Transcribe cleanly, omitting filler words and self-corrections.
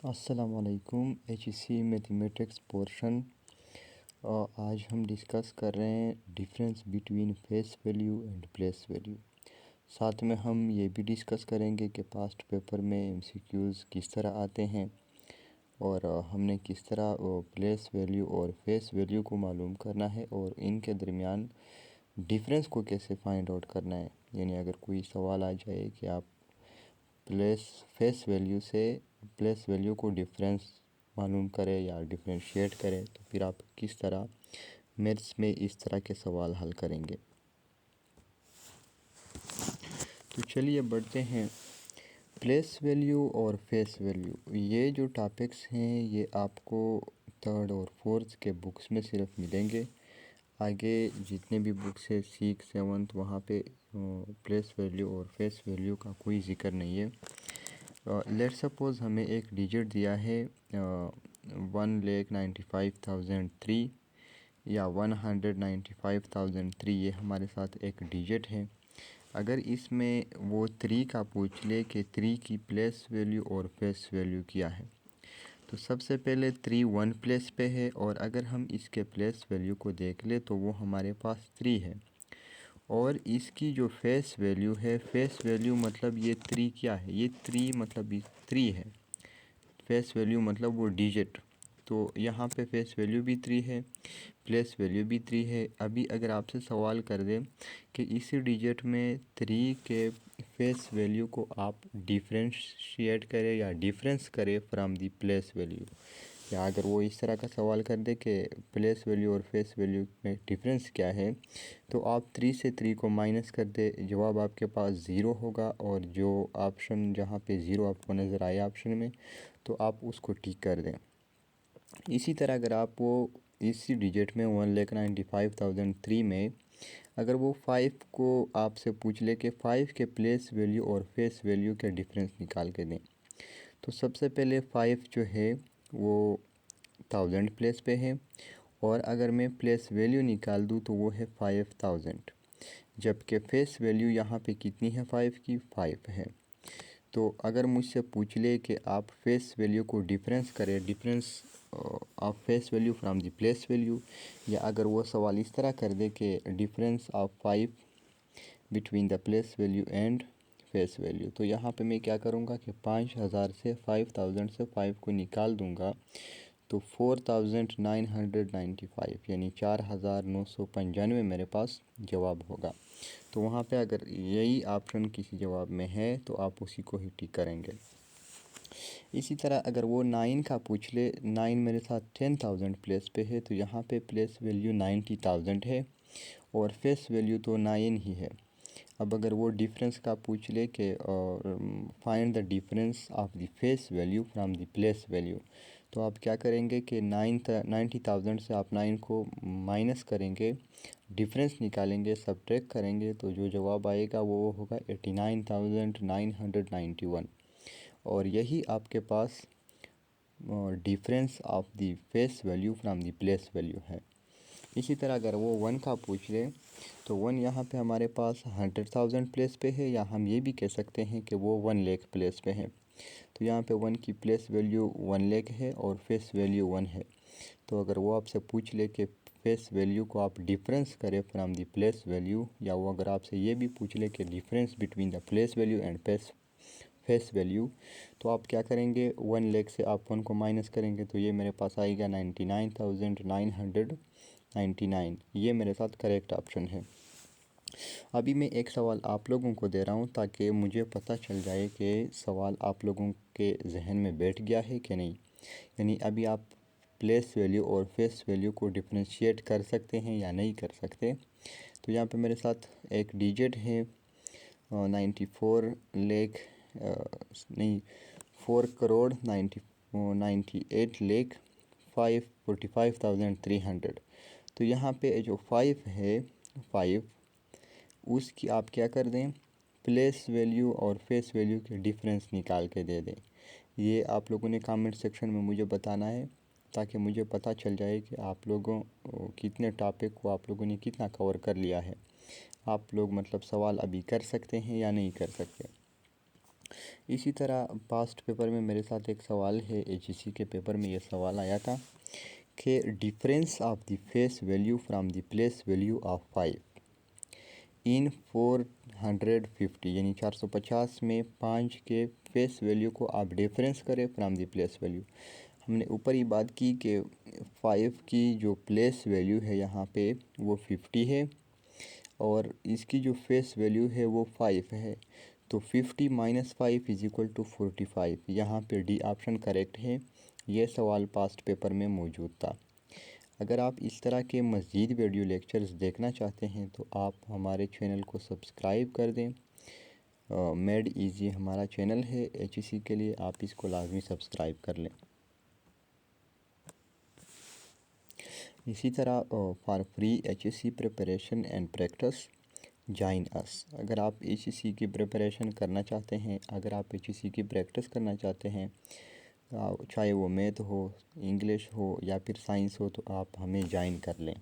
अस्सलामुअलैकुम। HEC mathematics portion. आज हम डिस्कस कर रहे हैं difference between face value and place value. साथ में हम ये भी डिस्कस करेंगे कि पास्ट पेपर में MCQs किस तरह आते हैं और हमने किस तरह प्लेस वैल्यू और फेस वैल्यू को मालूम करना है और इनके दरमियान डिफरेंस को कैसे फाइंड आउट करना है। यानी अगर कोई सवाल आ जाए कि आप फेस वैल्यू से प्लेस वैल्यू को डिफरेंस मालूम करें या डिफरेंशिएट करें, तो फिर आप किस तरह मैथ्स में इस तरह के सवाल हल करेंगे। तो चलिए बढ़ते हैं। प्लेस वैल्यू और फेस वैल्यू, ये जो टॉपिक्स हैं ये आपको थर्ड और फोर्थ के बुक्स में सिर्फ मिलेंगे। आगे जितने भी बुक्स है 6, 7 वहाँ पे प्लेस वैल्यू और फेस वैल्यू का कोई जिक्र नहीं है। लेट सपोज़ हमें एक डिजिट दिया है 1,95,003 या 195,003। ये हमारे साथ एक डिजिट है। अगर इसमें वो 3 का पूछ ले कि 3 की प्लेस वैल्यू और फेस वैल्यू क्या है, तो सबसे पहले 3 1 प्लेस पे है और अगर हम इसके प्लेस वैल्यू को देख ले तो वो हमारे पास 3 है। और इसकी जो फेस वैल्यू है, फेस वैल्यू मतलब ये 3 क्या है, ये 3 मतलब 3 है। फेस वैल्यू मतलब वो डिजिट। तो यहाँ पे फेस वैल्यू भी 3 है, प्लेस वैल्यू भी 3 है। अभी अगर आपसे सवाल कर दें कि इसी डिजिट में 3 के फेस वैल्यू को आप डिफरेंशिएट करें या डिफरेंस करें फ्रॉम दी प्लेस वैल्यू, या अगर वो इस तरह का सवाल कर दे कि प्लेस वैल्यू और फेस वैल्यू में डिफरेंस क्या है, तो आप 3 से 3 को माइनस कर दे, जवाब आपके पास 0 होगा। और जो ऑप्शन जहाँ पे 0 आपको नज़र आया ऑप्शन में, तो आप उसको टिक कर दें। इसी तरह अगर आप वो इसी डिजिट में 1,95,003 में अगर वो 5 को आपसे पूछ ले कि 5 के प्लेस वैल्यू और फेस वैल्यू के डिफरेंस निकाल के दें, तो सबसे पहले 5 जो है वो 1000 प्लेस पे है और अगर मैं प्लेस वैल्यू निकाल दूँ तो वो है 5000, जबकि फेस वैल्यू यहाँ पे कितनी है 5 की 5 है। तो अगर मुझसे पूछ ले कि आप फेस वैल्यू को डिफरेंस करें, difference of face value from the place value, या अगर वो सवाल इस तरह कर दे कि difference of 5 between the place value and face value, तो यहाँ पे मैं क्या करूँगा कि 5000 से 5000 से 5 को निकाल दूँगा, तो 4995 यानी 4995 मेरे पास जवाब होगा। तो वहाँ पे अगर यही ऑप्शन किसी जवाब में है तो आप उसी को ही टिक करेंगे। इसी तरह अगर वो 9 का पूछ ले, 9 मेरे साथ 10,000 प्लेस पे है, तो यहाँ पे प्लेस वैल्यू 90,000 है और फेस वैल्यू तो 9 ही है। अब अगर वो डिफरेंस का पूछ ले कि find the difference of the face value from the place value, तो आप क्या करेंगे कि 90,000 से आप 9 को माइनस करेंगे, डिफरेंस निकालेंगे, सब्ट्रैक्ट करेंगे, तो जो जवाब आएगा वो होगा 89,991। और यही आपके पास difference of the face value from the place value है। इसी तरह अगर वो 1 का पूछ ले, तो 1 यहाँ पे हमारे पास 100,000 प्लेस पे है, या हम ये भी कह सकते हैं कि वो 1 लाख प्लेस पे है। तो यहाँ पे 1 की प्लेस वैल्यू 1 लाख है और फेस वैल्यू 1 है। तो अगर वो आपसे पूछ ले कि फेस वैल्यू को आप डिफरेंस करें फ्रॉम द प्लेस वैल्यू, या वो अगर आपसे ये भी पूछ ले कि difference between the place value and face value, तो आप क्या करेंगे, 1 लाख से आप 1 को माइनस करेंगे, तो ये मेरे पास आएगा 99,999। ये मेरे साथ करेक्ट ऑप्शन है। अभी मैं एक सवाल आप लोगों को दे रहा हूँ ताकि मुझे पता चल जाए कि सवाल आप लोगों के जहन में बैठ गया है कि नहीं। यानी अभी आप प्लेस वैल्यू और फेस वैल्यू को डिफरेंशिएट कर सकते हैं या नहीं कर सकते। तो यहाँ पे मेरे साथ एक डिजिट है 94 लाख नहीं 4,98,545,300। तो यहाँ पे जो 5 है 5, उसकी आप क्या कर दें, प्लेस वैल्यू और फेस वैल्यू के डिफरेंस निकाल के दे दें। ये आप लोगों ने कमेंट सेक्शन में मुझे बताना है ताकि मुझे पता चल जाए कि आप लोगों कितने टॉपिक को आप लोगों ने कितना कवर कर लिया है। आप लोग मतलब सवाल अभी कर सकते हैं या नहीं कर सकते। इसी तरह पास्ट पेपर में मेरे साथ एक सवाल है, HEC के पेपर में ये सवाल आया था कि difference of the face value from the place value of 5 इन 450, यानी 450 में 5 के फेस वैल्यू को आप डिफरेंस करें फ्रॉम द प्लेस वैल्यू। हमने ऊपर ही बात की कि 5 की जो प्लेस वैल्यू है यहाँ पे वो 50 है और इसकी जो फेस वैल्यू है वो 5 है। तो 50 - 5 = 45। यहाँ पे डी ऑप्शन करेक्ट है। ये सवाल पास्ट पेपर में मौजूद था। अगर आप इस तरह के मज़ीद वीडियो लेक्चर्स देखना चाहते हैं तो आप हमारे चैनल को सब्सक्राइब कर दें। मेड इजी हमारा चैनल है HEC के लिए, आप इसको लाजमी सब्सक्राइब कर लें। इसी तरह for free HEC preparation and practice join us. अगर आप HEC की प्रिपरेशन करना चाहते हैं, अगर आप HEC की प्रैक्टिस करना चाहते हैं, चाहे वो मैथ हो, इंग्लिश हो या फिर साइंस हो, तो आप हमें ज्वाइन कर लें।